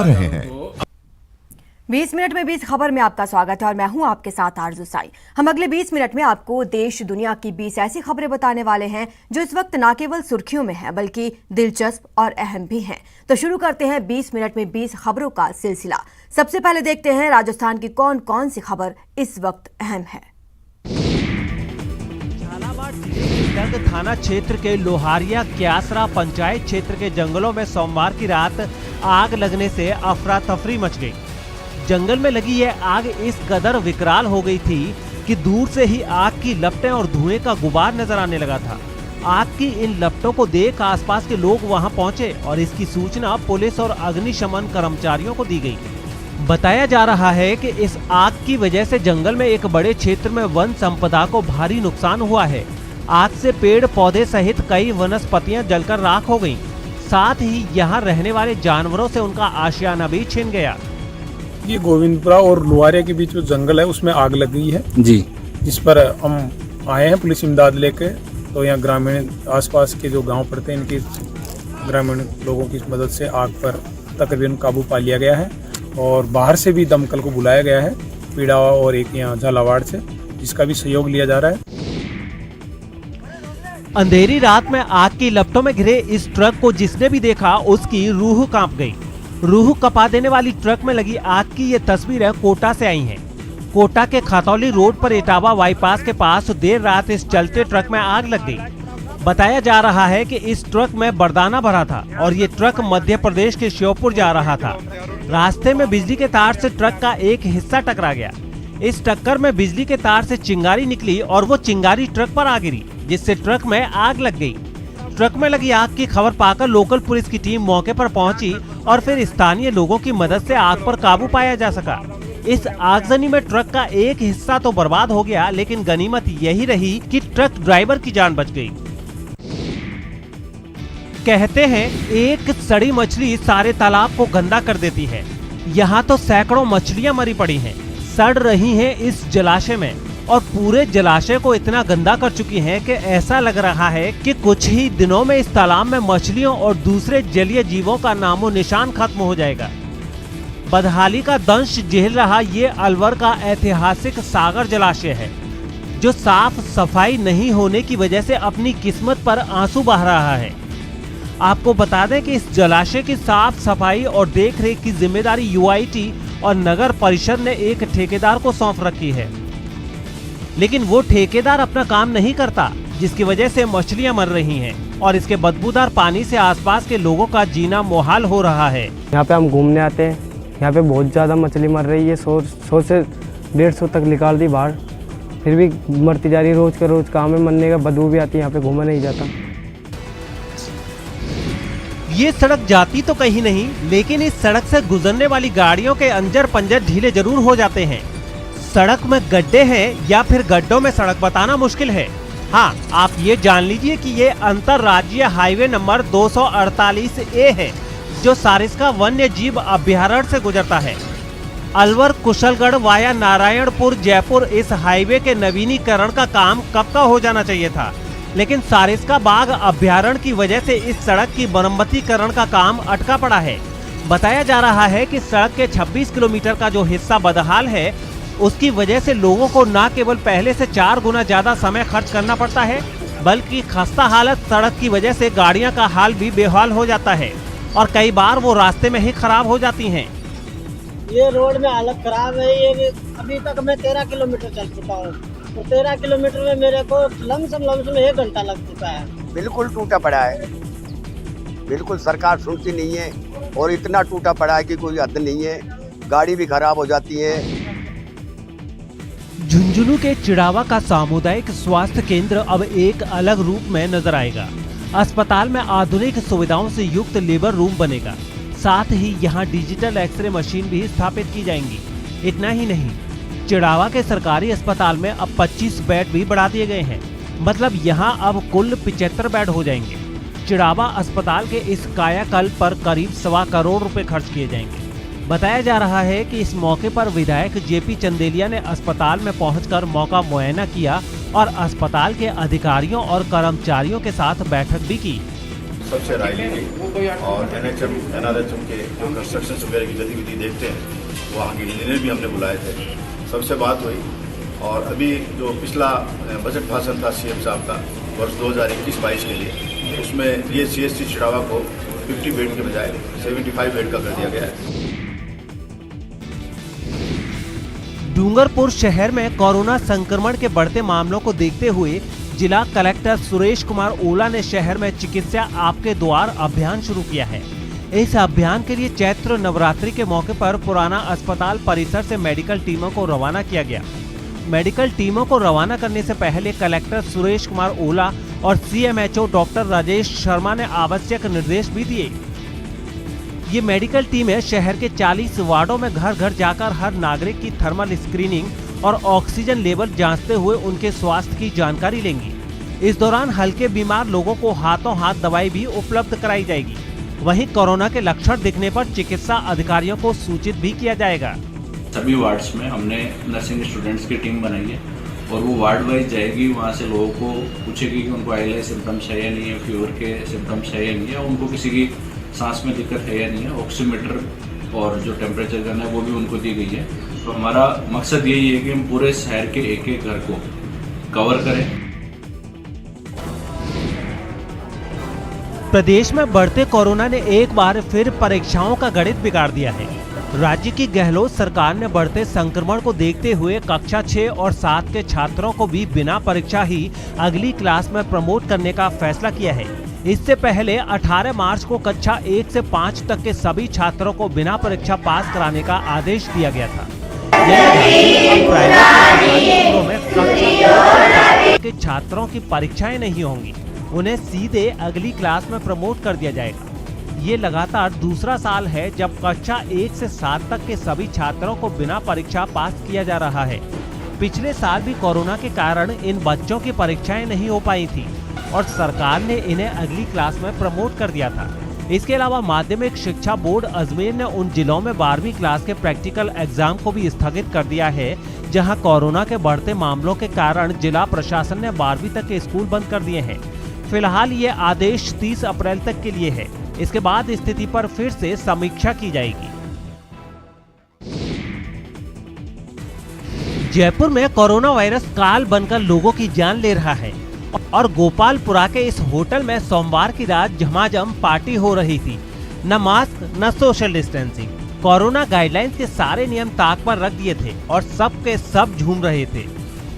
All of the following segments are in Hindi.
रहे हैं। 20 मिनट में 20 खबर में आपका स्वागत है और मैं हूं आपके साथ आरजू साई। हम अगले 20 मिनट में आपको देश दुनिया की 20 ऐसी खबरें बताने वाले हैं जो इस वक्त न केवल सुर्खियों में हैं बल्कि दिलचस्प और अहम भी हैं। तो शुरू करते हैं 20 मिनट में 20 खबरों का सिलसिला। सबसे पहले देखते हैं राजस्थान की कौन कौन सी खबर इस वक्त अहम है। झालावाड़ जिले के डग थाना क्षेत्र के लोहारिया क्यासरा पंचायत क्षेत्र के जंगलों में सोमवार की रात आग लगने से अफरा तफरी मच गई। जंगल में लगी यह आग इस कदर विकराल हो गई थी कि दूर से ही आग की लपटें और धुएं का गुबार नजर आने लगा था। आग की इन लपटों को देख आसपास के लोग वहां पहुंचे और इसकी सूचना पुलिस और अग्निशमन कर्मचारियों को दी गई। बताया जा रहा है कि इस आग की वजह से जंगल में एक बड़े क्षेत्र में वन संपदा को भारी नुकसान हुआ है। आग से पेड़ पौधे सहित कई वनस्पतियां जलकर राख हो गईं। साथ ही यहां रहने वाले जानवरों से उनका आशियाना भी छिन गया। ये गोविंदपुरा और लोहारिया के बीच में जंगल है, उसमें आग लग गई है जी, जिस पर हम आए हैं पुलिस इमदाद लेके। तो यहाँ ग्रामीण आसपास के जो गांव पड़ते हैं इनके ग्रामीण लोगों की मदद से आग पर तकरीबन काबू पा लिया गया है और बाहर से भी दमकल को बुलाया गया है, पीड़ा और एक यहाँ झालावाड़ से, जिसका भी सहयोग लिया जा रहा है। अंधेरी रात में आग की लपटों में घिरे इस ट्रक को जिसने भी देखा उसकी रूह कांप गई। रूह कपा देने वाली ट्रक में लगी आग की ये तस्वीरें कोटा से आई हैं। कोटा के खतौली रोड पर इटावा बाईपास के पास देर रात इस चलते ट्रक में आग लग गई। बताया जा रहा है कि इस ट्रक में बरदाना भरा था और ये ट्रक मध्य प्रदेश के श्योपुर जा रहा था। रास्ते में बिजली के तार से ट्रक का एक हिस्सा टकरा गया। इस टक्कर में बिजली के तार से चिंगारी निकली और वो चिंगारी ट्रक पर आ गिरी, जिससे ट्रक में आग लग गई। ट्रक में लगी आग की खबर पाकर लोकल पुलिस की टीम मौके पर पहुंची और फिर स्थानीय लोगों की मदद से आग पर काबू पाया जा सका। इस आगजनी में ट्रक का एक हिस्सा तो बर्बाद हो गया, लेकिन गनीमत यही रही कि ट्रक ड्राइवर की जान बच गई। कहते हैं एक सड़ी मछली सारे तालाब को गंदा कर देती है। यहाँ तो सैकड़ों मछलियाँ मरी पड़ी हैं, सड़ रही हैं इस जलाशय में और पूरे जलाशय को इतना गंदा कर चुकी हैं कि ऐसा लग रहा है कि कुछ ही दिनों में इस तालाब में मछलियों और दूसरे जलीय जीवों का नामो निशान खत्म हो जाएगा। बदहाली का दंश झेल रहा ये अलवर का ऐतिहासिक सागर जलाशय है, जो साफ सफाई नहीं होने की वजह से अपनी किस्मत पर आंसू बहा रहा है। आपको बता दें कि इस जलाशय की साफ सफाई और देखरेख की जिम्मेदारी यूआईटी और नगर परिषद ने एक ठेकेदार को सौंप रखी है, लेकिन वो ठेकेदार अपना काम नहीं करता, जिसकी वजह से मछलियां मर रही हैं और इसके बदबूदार पानी से आसपास के लोगों का जीना मुहाल हो रहा है। यहाँ पे हम घूमने आते हैं, यहाँ पे बहुत ज़्यादा मछली मर रही है। 100 से 150 तक निकाल दी बाहर, फिर भी मरती जा रही है। रोज का रोज काम है, मरने का बदबू भी आती है, यहाँ पे घूमा नहीं जाता। ये सड़क जाती तो कहीं नहीं, लेकिन इस सड़क से गुजरने वाली गाड़ियों के अंजर पंजर ढीले जरूर हो जाते हैं। सड़क में गड्ढे हैं या फिर गड्ढों में सड़क बताना मुश्किल है। हाँ, आप ये जान लीजिए कि ये अंतरराज्यीय हाईवे नंबर 248A है, जो सारिस्का वन्य जीव अभ्यारण्य से गुजरता है। अलवर कुशलगढ़ वाया नारायणपुर जयपुर इस हाईवे के नवीनीकरण का काम कब का हो जाना चाहिए था, लेकिन सारिस्का बाघ अभ्यारण्य की वजह से इस सड़क की मरम्मतीकरण का काम अटका पड़ा है। बताया जा रहा है कि सड़क के 26 किलोमीटर का जो हिस्सा बदहाल है, उसकी वजह से लोगों को न केवल पहले से 4 गुना ज्यादा समय खर्च करना पड़ता है, बल्कि खस्ता हालत सड़क की वजह से गाड़ियां का हाल भी बेहाल हो जाता है और कई बार वो रास्ते में ही खराब हो जाती हैं। ये रोड में हालत खराब है। ये अभी तक मैं 13 किलोमीटर चल चुका हूँ, तो 13 किलोमीटर में मेरे को लमसम 1 घंटा लग चुका है। बिल्कुल टूटा पड़ा है, बिल्कुल सरकार सुनती नहीं है और इतना टूटा पड़ा है कि कोई हद नहीं है। गाड़ी भी खराब हो जाती है। झुंझुनू के चिड़ावा का सामुदायिक स्वास्थ्य केंद्र अब एक अलग रूप में नजर आएगा। अस्पताल में आधुनिक सुविधाओं से युक्त लेबर रूम बनेगा। साथ ही यहां डिजिटल एक्सरे मशीन भी स्थापित की जाएंगी। इतना ही नहीं, चिड़ावा के सरकारी अस्पताल में अब 25 बेड भी बढ़ा दिए गए हैं। मतलब यहां अब कुल 75 बेड हो जाएंगे। चिड़ावा अस्पताल के इस कायाकल्प पर करीब 1.25 करोड़ रुपए खर्च किए जाएंगे। बताया जा रहा है कि इस मौके पर विधायक जेपी चंदेलिया ने अस्पताल में पहुंचकर मौका मुआयना किया और अस्पताल के अधिकारियों और कर्मचारियों के साथ बैठक भी की। सबसे राय ली गई और NHM NRHM के जो कंस्ट्रक्शन वगैरह की गतिविधि देखते हैं वो आगे इंजीनियर भी हमने बुलाए थे, सबसे बात हुई। और अभी जो पिछला बजट भाषण था CM साहब का वर्ष 2021-22 के लिए, उसमें ये CSC चिड़ावा को 50 बेड के बजाय 75 बेड का कर दिया गया है। डूंगरपुर शहर में कोरोना संक्रमण के बढ़ते मामलों को देखते हुए जिला कलेक्टर सुरेश कुमार ओला ने शहर में चिकित्सा आपके द्वार अभियान शुरू किया है। इस अभियान के लिए चैत्र नवरात्रि के मौके पर पुराना अस्पताल परिसर से मेडिकल टीमों को रवाना किया गया। मेडिकल टीमों को रवाना करने से पहले कलेक्टर सुरेश कुमार ओला और CMHO डॉक्टर राजेश शर्मा ने आवश्यक निर्देश भी दिए। ये मेडिकल टीमें शहर के 40 वार्डों में घर घर जाकर हर नागरिक की थर्मल स्क्रीनिंग और ऑक्सीजन लेवल जांचते हुए उनके स्वास्थ्य की जानकारी लेंगी। इस दौरान हल्के बीमार लोगों को हाथों हाथ दवाई भी उपलब्ध कराई जाएगी। वहीं कोरोना के लक्षण दिखने पर चिकित्सा अधिकारियों को सूचित भी किया जाएगा। सभी वार्ड्स में हमने नर्सिंग स्टूडेंट्स की टीम बनाई है और वो वार्ड वाइज जाएगी, वहाँ से लोगों को पूछेगी कि उनको आईएलआई सिम्टम्स है या नहीं है, फीवर के सिम्टम्स है या नहीं है, उनको किसी की सांस में दिक्कत है या नहीं है, ऑक्सीमीटर और जो टेम्परेचर गन है वो भी उनको दी गई है। तो हमारा मकसद यही है कि हम पूरे शहर के एक एक घर को कवर करें। प्रदेश में बढ़ते कोरोना ने एक बार फिर परीक्षाओं का गणित बिगाड़ दिया है। राज्य की गहलोत सरकार ने बढ़ते संक्रमण को देखते हुए कक्षा 6 और 7 के छात्रों को भी बिना परीक्षा ही अगली क्लास में प्रमोट करने का फैसला किया है। इससे पहले 18 मार्च को कक्षा 1 से 5 तक के सभी छात्रों को बिना परीक्षा पास कराने का आदेश दिया गया था। स्कूलों में कक्षा के छात्रों की परीक्षाएं नहीं होंगी, उन्हें सीधे अगली क्लास में प्रमोट कर दिया जाएगा। ये लगातार दूसरा साल है जब कक्षा 1 से 7 तक के सभी छात्रों को बिना परीक्षा पास किया जा रहा है। पिछले साल भी कोरोना के कारण इन बच्चों की परीक्षाएं नहीं हो पाई थी और सरकार ने इन्हें अगली क्लास में प्रमोट कर दिया था। इसके अलावा माध्यमिक शिक्षा बोर्ड अजमेर ने उन जिलों में 12वीं क्लास के प्रैक्टिकल एग्जाम को भी स्थगित कर दिया है जहां कोरोना के बढ़ते मामलों के कारण जिला प्रशासन ने 12वीं तक के स्कूल बंद कर दिए हैं। फिलहाल ये आदेश 30 अप्रैल तक के लिए है। इसके बाद स्थिति पर फिर से समीक्षा की जाएगी। जयपुर में कोरोना वायरस काल बनकर लोगों की जान ले रहा है और गोपालपुरा के इस होटल में सोमवार की रात झमाझम पार्टी हो रही थी। न मास्क न सोशल डिस्टेंसिंग, कोरोना गाइडलाइंस के सारे नियम ताक पर रख दिए थे और सब के सब झूम रहे थे।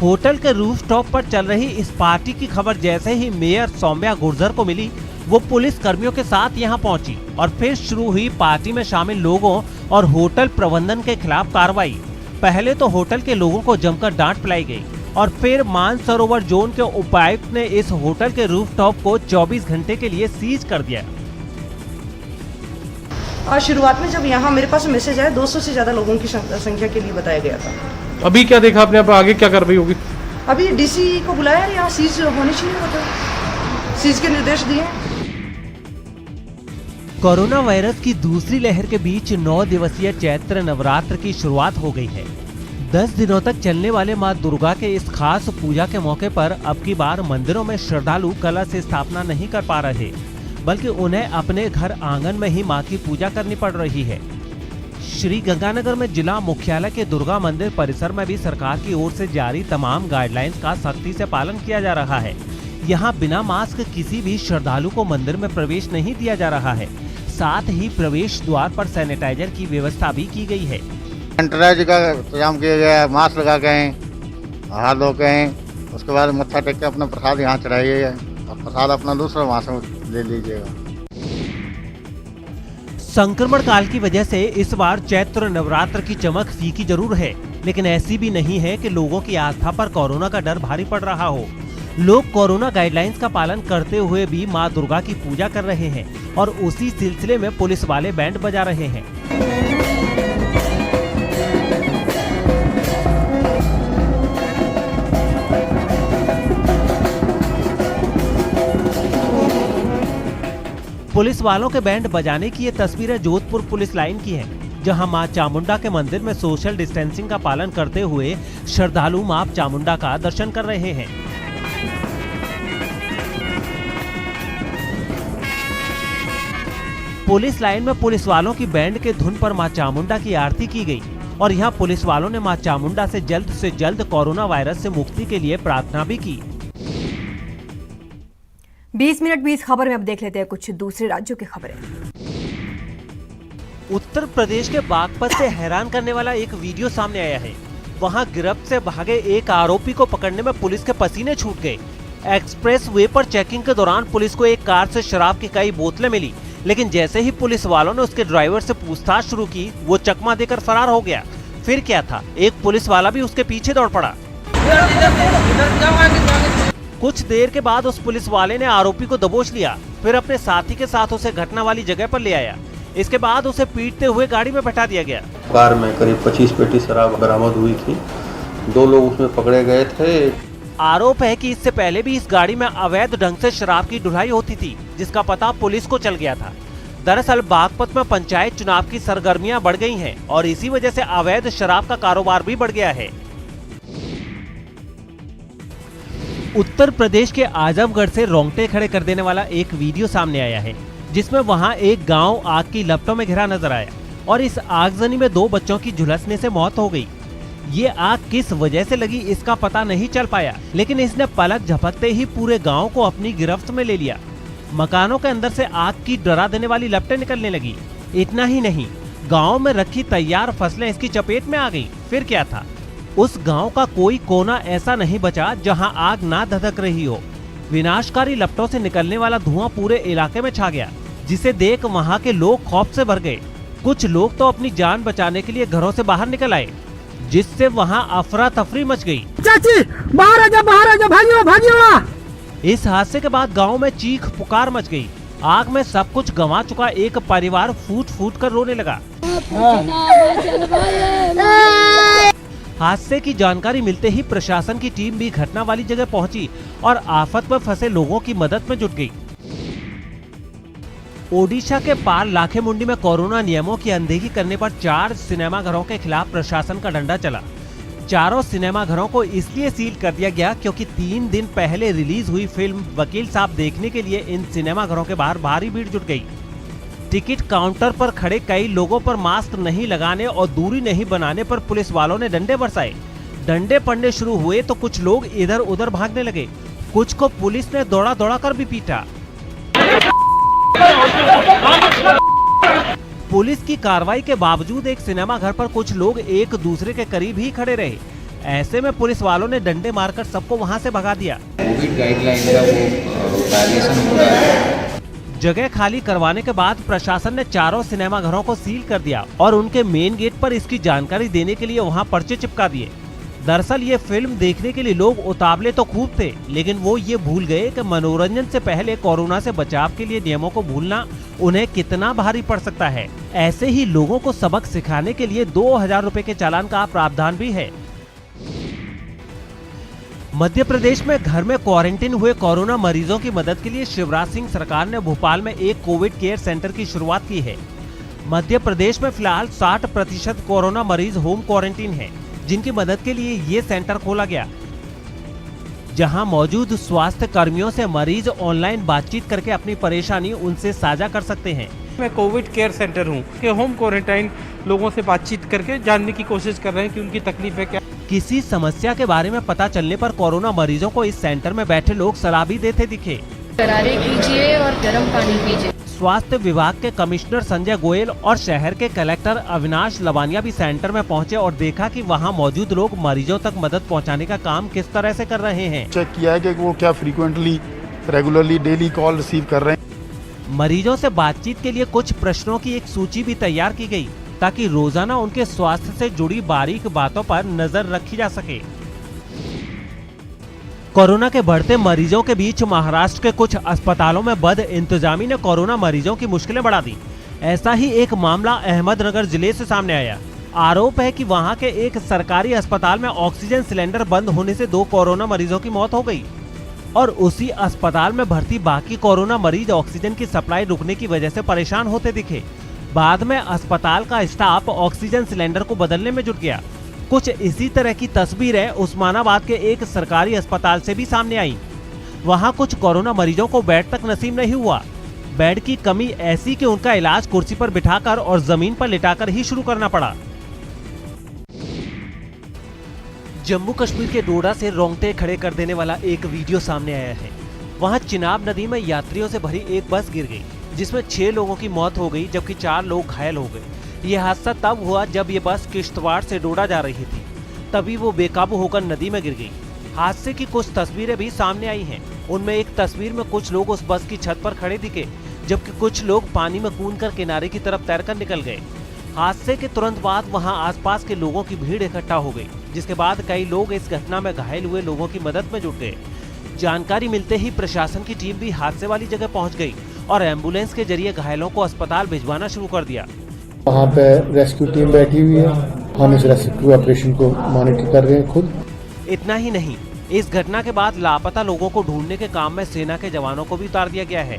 होटल के रूफटॉप पर चल रही इस पार्टी की खबर जैसे ही मेयर सौम्या गुर्जर को मिली, वो पुलिस कर्मियों के साथ यहां पहुंची और फिर शुरू हुई पार्टी में शामिल लोगों और होटल प्रबंधन के खिलाफ कार्रवाई। पहले तो होटल के लोगों को जमकर डांट पिलाई गई और फिर मानसरोवर जोन के उपायुक्त ने इस होटल के रूफटॉप को 24 घंटे के लिए सीज कर दिया। आज शुरुआत में जब यहाँ मेरे पास मैसेज आया 200 से ज्यादा लोगों की संख्या के लिए बताया गया था। अभी क्या देखा आपने, आप आगे क्या कार्रवाई होगी? अभी डीसी को बुलाया, यहाँ सीज होनी चाहिए, मतलब सीज के निर्देश दिए। कोरोना वायरस की दूसरी लहर के बीच 9 दिवसीय चैत्र नवरात्र की शुरुआत हो गई है। 10 दिनों तक चलने वाले मां दुर्गा के इस खास पूजा के मौके पर अब की बार मंदिरों में श्रद्धालु कलश स्थापना नहीं कर पा रहे, बल्कि उन्हें अपने घर आंगन में ही मां की पूजा करनी पड़ रही है। श्री गंगानगर में जिला मुख्यालय के दुर्गा मंदिर परिसर में भी सरकार की ओर से जारी तमाम गाइडलाइंस का सख्ती से पालन किया जा रहा है। यहाँ बिना मास्क किसी भी श्रद्धालु को मंदिर में प्रवेश नहीं दिया जा रहा है। साथ ही प्रवेश द्वार पर सैनिटाइजर की व्यवस्था भी की गई है। सैनिटाइजर का इंतजाम किया गया है, मास्क लगा के हाथ धो के, उसके बाद मत्था टेक के अपना प्रसाद यहाँ चढ़ाइएगा और प्रसाद अपना दूसरा वहाँ से ले लीजिएगा। संक्रमण काल की वजह से इस बार चैत्र नवरात्र की चमक फीकी जरूर है, लेकिन ऐसी भी नहीं है कि लोगों की आस्था पर कोरोना का डर भारी पड़ रहा हो। लोग कोरोना गाइडलाइंस का पालन करते हुए भी मां दुर्गा की पूजा कर रहे हैं और उसी सिलसिले में पुलिस वाले बैंड बजा रहे हैं। पुलिस वालों के बैंड बजाने की ये तस्वीरें जोधपुर पुलिस लाइन की हैं, जहां मां चामुंडा के मंदिर में सोशल डिस्टेंसिंग का पालन करते हुए श्रद्धालु मां चामुंडा का दर्शन कर रहे हैं। पुलिस लाइन में पुलिस वालों की बैंड के धुन पर मां चामुंडा की आरती की गई और यहाँ पुलिस वालों ने मां चामुंडा से जल्द कोरोना वायरस से मुक्ति के लिए प्रार्थना भी की। 20 मिनट 20 खबर में अब देख लेते हैं कुछ दूसरे राज्यों की खबरें। उत्तर प्रदेश के बागपत से हैरान करने वाला एक वीडियो सामने आया है। वहां गिरफ्त से भागे एक आरोपी को पकड़ने में पुलिस के पसीने छूट गए। एक्सप्रेस वे पर चेकिंग के दौरान पुलिस को एक कार से शराब की कई बोतलें मिली, लेकिन जैसे ही पुलिस वालों ने उसके ड्राइवर से पूछताछ शुरू की, वो चकमा देकर फरार हो गया। फिर क्या था, एक पुलिस वाला भी उसके पीछे दौड़ पड़ा। कुछ देर के बाद उस पुलिस वाले ने आरोपी को दबोच लिया, फिर अपने साथी के साथ उसे घटना वाली जगह पर ले आया। इसके बाद उसे पीटते हुए गाड़ी में बैठा दिया गया। कार में करीब 25 पेटी शराब बरामद हुई थी। 2 लोग उसमें पकड़े गए थे। आरोप है कि इससे पहले भी इस गाड़ी में अवैध ढंग से शराब की ढुलाई होती थी, जिसका पता पुलिस को चल गया था। दरअसल बागपत में पंचायत चुनाव की सरगर्मियां बढ़ गई हैं और इसी वजह से अवैध शराब का कारोबार भी बढ़ गया है। उत्तर प्रदेश के आजमगढ़ से रोंगटे खड़े कर देने वाला एक वीडियो सामने आया है, जिसमें वहां एक गांव आग की लपटों में घिरा नजर आया और इस आगजनी में 2 बच्चों की झुलसने से मौत हो गई। ये आग किस वजह से लगी इसका पता नहीं चल पाया, लेकिन इसने पलक झपकते ही पूरे गांव को अपनी गिरफ्त में ले लिया। मकानों के अंदर से आग की डरा देने वाली लपटें निकलने लगी। इतना ही नहीं, गांव में रखी तैयार फसलें इसकी चपेट में आ गई। फिर क्या था, उस गांव का कोई कोना ऐसा नहीं बचा जहां आग ना धधक रही हो। विनाशकारी लपटों से निकलने वाला धुआं पूरे इलाके में छा गया, जिसे देख वहां के लोग खौफ से भर गए। कुछ लोग तो अपनी जान बचाने के लिए घरों से बाहर निकल आए, जिससे वहां अफरा तफरी मच गई। चाची बाहर आजा भागियो भागियो। इस हादसे के बाद गांव में चीख पुकार मच गई। आग में सब कुछ गंवा चुका एक परिवार फूट फूट कर रोने लगा। हादसे की जानकारी मिलते ही प्रशासन की टीम भी घटना वाली जगह पहुंची और आफत में फंसे लोगों की मदद में जुट गई। ओडिशा के पार लाखेमुंडी में कोरोना नियमों की अनदेखी करने पर 4 सिनेमाघरों के खिलाफ प्रशासन का डंडा चला। चारों सिनेमाघरों को इसलिए सील कर दिया गया क्योंकि 3 दिन पहले रिलीज हुई फिल्म वकील साहब देखने के लिए इन सिनेमाघरों के बाहर भारी भीड़ जुट गई। टिकट काउंटर पर खड़े कई लोगों पर मास्क नहीं लगाने और दूरी नहीं बनाने पर पुलिस वालों ने डंडे बरसाए। डंडे पड़ने शुरू हुए तो कुछ लोग इधर उधर भागने लगे, कुछ को पुलिस ने दौड़ा दौड़ा कर भी पीटा। पुलिस की कार्रवाई के बावजूद एक सिनेमा घर पर कुछ लोग एक दूसरे के करीब ही खड़े रहे। ऐसे में पुलिस वालों ने डंडे मारकर सबको वहां से भगा दिया। कोविड गाइडलाइन का वो वायलेशन हो रहा है। जगह खाली करवाने के बाद प्रशासन ने चारों सिनेमा घरों को सील कर दिया और उनके मेन गेट पर इसकी जानकारी देने के लिए वहां पर्चे चिपका दिए। दरअसल ये फिल्म देखने के लिए लोग उतावले तो खूब थे, लेकिन वो ये भूल गए कि मनोरंजन से पहले कोरोना से बचाव के लिए नियमों को भूलना उन्हें कितना भारी पड़ सकता है। ऐसे ही लोगों को सबक सिखाने के लिए 2000 रुपए के चालान का प्रावधान भी है। मध्य प्रदेश में घर में क्वारंटीन हुए कोरोना मरीजों की मदद के लिए शिवराज सिंह सरकार ने भोपाल में एक कोविड केयर सेंटर की शुरुआत की है। मध्य प्रदेश में फिलहाल 60% कोरोना मरीज होम क्वारंटीन हैं, जिनकी मदद के लिए ये सेंटर खोला गया, जहां मौजूद स्वास्थ्य कर्मियों से मरीज ऑनलाइन बातचीत करके अपनी परेशानी उनसे साझा कर सकते हैं। मैं कोविड केयर सेंटर हूं कि होम क्वारंटाइन लोगों से बातचीत करके जानने की कोशिश कर रहे हैं कि उनकी तकलीफ है क्या। किसी समस्या के बारे में पता चलने पर कोरोना मरीजों को इस सेंटर में बैठे लोग सलाह भी देते दिखे। गरारे कीजिए और गर्म पानी पीजिए। स्वास्थ्य विभाग के कमिश्नर संजय गोयल और शहर के कलेक्टर अविनाश लवानिया भी सेंटर में पहुंचे और देखा कि वहां मौजूद लोग मरीजों तक मदद पहुंचाने का काम किस तरह से कर रहे हैं। चेक किया है कि वो क्या frequently regularly daily call receive कर रहे हैं। मरीजों से बातचीत के लिए कुछ प्रश्नों की एक सूची भी तैयार की गई, ताकि रोजाना उनके स्वास्थ्य से जुड़ी बारीक बातों पर नजर रखी जा सके। कोरोना के बढ़ते मरीजों के बीच महाराष्ट्र के कुछ अस्पतालों में बद इंतजामी ने कोरोना मरीजों की मुश्किलें बढ़ा दी। ऐसा ही एक मामला अहमदनगर जिले से सामने आया। आरोप है कि वहां के एक सरकारी अस्पताल में ऑक्सीजन सिलेंडर बंद होने से 2 कोरोना मरीजों की मौत हो गई और उसी अस्पताल में भर्ती बाकी कोरोना मरीज ऑक्सीजन की सप्लाई रुकने की वजह से परेशान होते दिखे। बाद में अस्पताल का स्टाफ ऑक्सीजन सिलेंडर को बदलने में जुट गया। कुछ इसी तरह की तस्वीरें उस्मानाबाद के एक सरकारी अस्पताल से भी सामने आई। वहां कुछ कोरोना मरीजों को बेड तक नसीब नहीं हुआ। बेड की कमी ऐसी कि उनका इलाज कुर्सी पर बिठाकर और जमीन पर लिटाकर ही शुरू करना पड़ा। जम्मू कश्मीर के डोडा से रोंगटे खड़े कर देने वाला एक वीडियो सामने आया है। वहां चिनाब नदी में यात्रियों से भरी एक बस गिर गई, जिसमें 6 लोगों की मौत हो गई जबकि 4 लोग घायल हो गए। ये हादसा तब हुआ जब ये बस किश्तवाड़ से डोडा जा रही थी, तभी वो बेकाबू होकर नदी में गिर गई। हादसे की कुछ तस्वीरें भी सामने आई हैं। उनमें एक तस्वीर में कुछ लोग उस बस की छत पर खड़े दिखे, जबकि कुछ लोग पानी में कूदकर किनारे की तरफ तैरकर निकल गए। हादसे के तुरंत बाद वहां आसपास के लोगों की भीड़ इकट्ठा हो गई, जिसके बाद कई लोग इस घटना में घायल हुए लोगों की मदद में जुट गए। जानकारी मिलते ही प्रशासन की टीम भी हादसे वाली जगह पहुंच गई और एम्बुलेंस के जरिए घायलों को अस्पताल भिजवाना शुरू कर दिया। वहाँ पे रेस्क्यू टीम बैठी हुई है, हम इस रेस्क्यू ऑपरेशन को मॉनिटर कर रहे हैं खुद। इतना ही नहीं, इस घटना के बाद लापता लोगों को ढूंढने के काम में सेना के जवानों को भी उतार दिया गया है।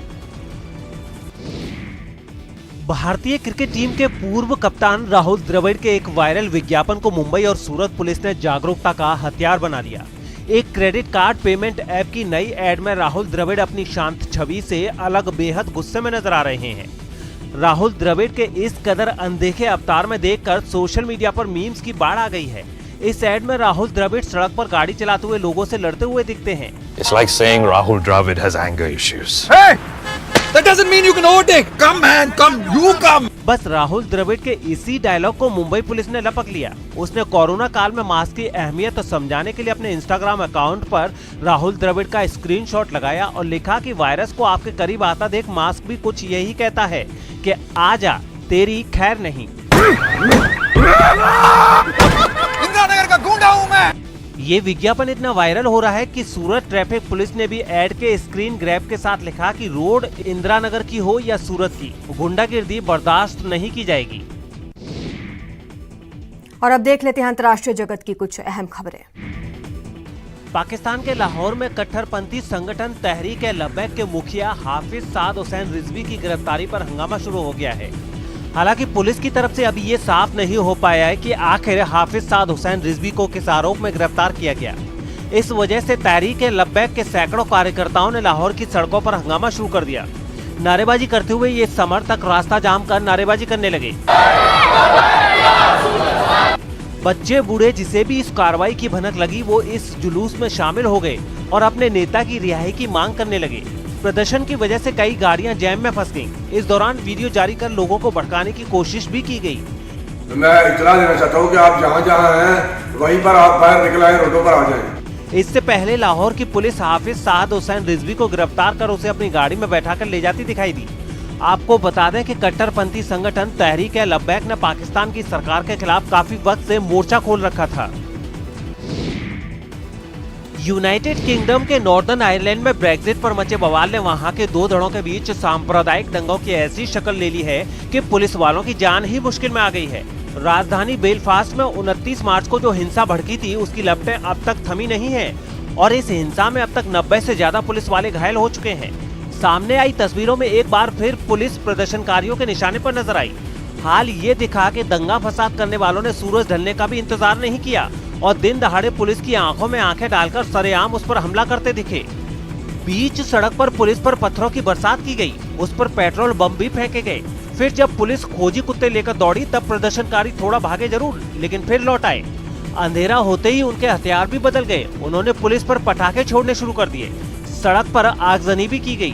भारतीय क्रिकेट टीम के पूर्व कप्तान राहुल द्रविड़ के एक वायरल विज्ञापन को मुंबई और सूरत पुलिस ने जागरूकता का हथियार बना लिया। एक क्रेडिट कार्ड पेमेंट ऐप की नई एड में राहुल द्रविड़ अपनी शांत छवि से अलग बेहद गुस्से में नजर आ रहे हैं। राहुल द्रविड़ के इस कदर अनदेखे अवतार में देखकर सोशल मीडिया पर मीम्स की बाढ़ आ गई है। इस एड में राहुल द्रविड़ सड़क पर गाड़ी चलाते हुए लोगों से लड़ते हुए दिखते हैं। It's like saying Rahul Dravid has anger issues. Hey! That doesn't mean you can overtake. Come man, come, you come. बस राहुल द्रविड़ के इसी डायलॉग को मुंबई पुलिस ने लपक लिया। उसने कोरोना काल में मास्क की अहमियत तो समझाने के लिए अपने इंस्टाग्राम अकाउंट पर राहुल द्रविड़ का स्क्रीनशॉट लगाया और लिखा कि वायरस को आपके करीब आता देख मास्क भी कुछ यही कहता है कि आजा तेरी खैर नहीं। इंदिरानगर का गुंडा हूँ मैं। ये विज्ञापन इतना वायरल हो रहा है कि सूरत ट्रैफिक पुलिस ने भी ऐड के स्क्रीन ग्रैब के साथ लिखा कि रोड इंदिरानगर की हो या सूरत की, गुंडागिर्दी बर्दाश्त नहीं की जाएगी। और अब देख लेते हैं अंतर्राष्ट्रीय जगत की कुछ अहम खबरें। पाकिस्तान के लाहौर में कट्टरपंथी संगठन तहरीक-ए-लब्बैक के मुखिया हाफिज साद हुसैन रिजवी की गिरफ्तारी पर हंगामा शुरू हो गया है। हालांकि पुलिस की तरफ से अभी ये साफ नहीं हो पाया है कि आखिर हाफिज साद हुसैन रिजवी को किस आरोप में गिरफ्तार किया गया। इस वजह से तहरीक-ए-लब्बैक के सैकड़ों कार्यकर्ताओं ने लाहौर की सड़कों पर हंगामा शुरू कर दिया। नारेबाजी करते हुए ये समर्थक रास्ता जाम कर नारेबाजी करने लगे। बच्चे बूढ़े जिसे भी इस कार्रवाई की भनक लगी वो इस जुलूस में शामिल हो गए और अपने नेता की रिहाई की मांग करने लगे। प्रदर्शन की वजह से कई गाड़ियां जैम में फंस गईं। इस दौरान वीडियो जारी कर लोगों को भड़काने की कोशिश भी की गई। मैं इतना देना चाहता हूं कि आप जहां हैं वहीं पर आप बाहर निकल आए, रोडों पर आ जाएं। इससे पहले लाहौर की पुलिस हाफिज साद हुसैन रिजवी को गिरफ्तार कर उसे अपनी गाड़ी में बैठाकर ले जाती दिखाई दी। आपको बता दें कि कट्टरपंथी संगठन तहरीक-ए-लब्बैक ने पाकिस्तान की सरकार के खिलाफ काफी वक्त से मोर्चा खोल रखा था। यूनाइटेड किंगडम के नॉर्दर्न आयरलैंड में ब्रेक्जिट पर मचे बवाल ने वहां के दो धड़ों के बीच सांप्रदायिक दंगों की ऐसी शक्ल ले ली है कि पुलिस वालों की जान ही मुश्किल में आ गई है। राजधानी बेलफास्ट में 29 मार्च को जो हिंसा भड़की थी उसकी लपटें अब तक थमी नहीं हैं और इस हिंसा में अब तक 90 से ज्यादा पुलिस वाले घायल हो चुके हैं। सामने आई तस्वीरों में एक बार फिर पुलिस प्रदर्शनकारियों के निशाने पर नजर आई। हाल ये दिखा कि दंगा फसाद करने वालों ने सूरज ढलने का भी इंतजार नहीं किया और दिन दहाड़े पुलिस की आंखों में आंखें डालकर सरेआम उस पर हमला करते दिखे। बीच सड़क पर पुलिस पर पत्थरों की बरसात की गई, उस पर पेट्रोल बम भी फेंके गए। फिर जब पुलिस खोजी कुत्ते लेकर दौड़ी तब प्रदर्शनकारी थोड़ा भागे जरूर, लेकिन फिर लौट आए। अंधेरा होते ही उनके हथियार भी बदल गए। उन्होंने पुलिस पर पटाखे छोड़ने शुरू कर दिए। सड़क पर आगजनी भी की गई।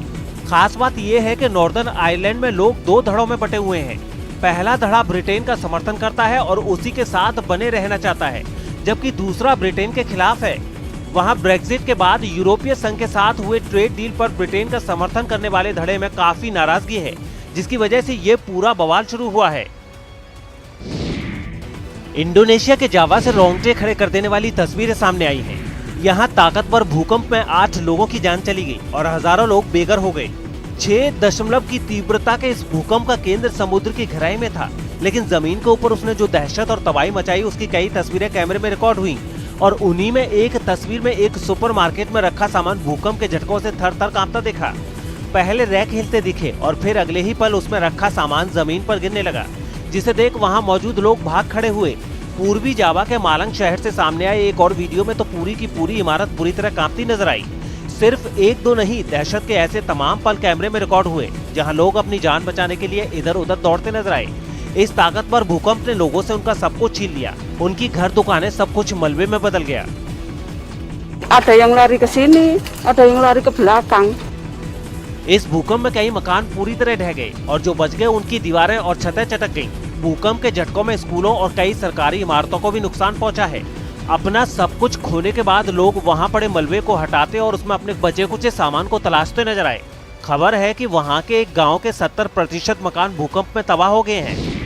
खास बात यह है कि नॉर्दर्न आयरलैंड में लोग दो धड़ों में बटे हुए हैं। पहला धड़ा ब्रिटेन का समर्थन करता है और उसी के साथ बने रहना चाहता है, जबकि दूसरा ब्रिटेन के खिलाफ है। वहां ब्रेक्जिट के बाद यूरोपीय संघ के साथ हुए ट्रेड डील पर ब्रिटेन का समर्थन करने वाले धड़े में काफी नाराजगी है, जिसकी वजह से ये पूरा बवाल शुरू हुआ है। इंडोनेशिया के जावा से रोंगटे खड़े कर देने वाली तस्वीरें सामने आई हैं। यहाँ ताकतवर भूकंप में 8 लोगों की जान चली गई और हजारों लोग बेघर हो गए। 6 की तीव्रता के इस भूकंप का केंद्र समुद्र की गहराई में था, लेकिन जमीन के ऊपर उसने जो दहशत और तबाही मचाई उसकी कई तस्वीरें कैमरे में रिकॉर्ड हुई और उन्हीं में एक तस्वीर में एक सुपरमार्केट में रखा सामान भूकंप के झटकों से थर-थर कांपता दिखा। पहले रैक हिलते दिखे और फिर अगले ही पल उसमें रखा सामान जमीन पर गिरने लगा, जिसे देख वहां मौजूद लोग भाग खड़े हुए। पूर्वी जावा के मालंग शहर से सामने आए एक और वीडियो में तो पूरी की पूरी इमारत बुरी तरह कांपती नजर आई। सिर्फ एक दो नहीं, दहशत के ऐसे तमाम पल कैमरे में रिकॉर्ड हुए जहां लोग अपनी जान बचाने के लिए इधर उधर दौड़ते नजर आए। इस ताकतवर भूकंप ने लोगों से उनका सब कुछ छीन लिया। उनकी घर दुकानें सब कुछ मलबे में बदल गया। इस भूकंप में कई मकान पूरी तरह ढह गए और जो बच गए उनकी दीवारें और छतें चटक गईं। भूकंप के झटकों में स्कूलों और कई सरकारी इमारतों को भी नुकसान पहुंचा है। अपना सब कुछ खोने के बाद लोग वहां पड़े मलबे को हटाते और उसमें अपने बचे कुचे सामान को तलाशते नजर आए। खबर है कि वहां के एक गांव के 70% मकान भूकंप में तबाह हो गए हैं।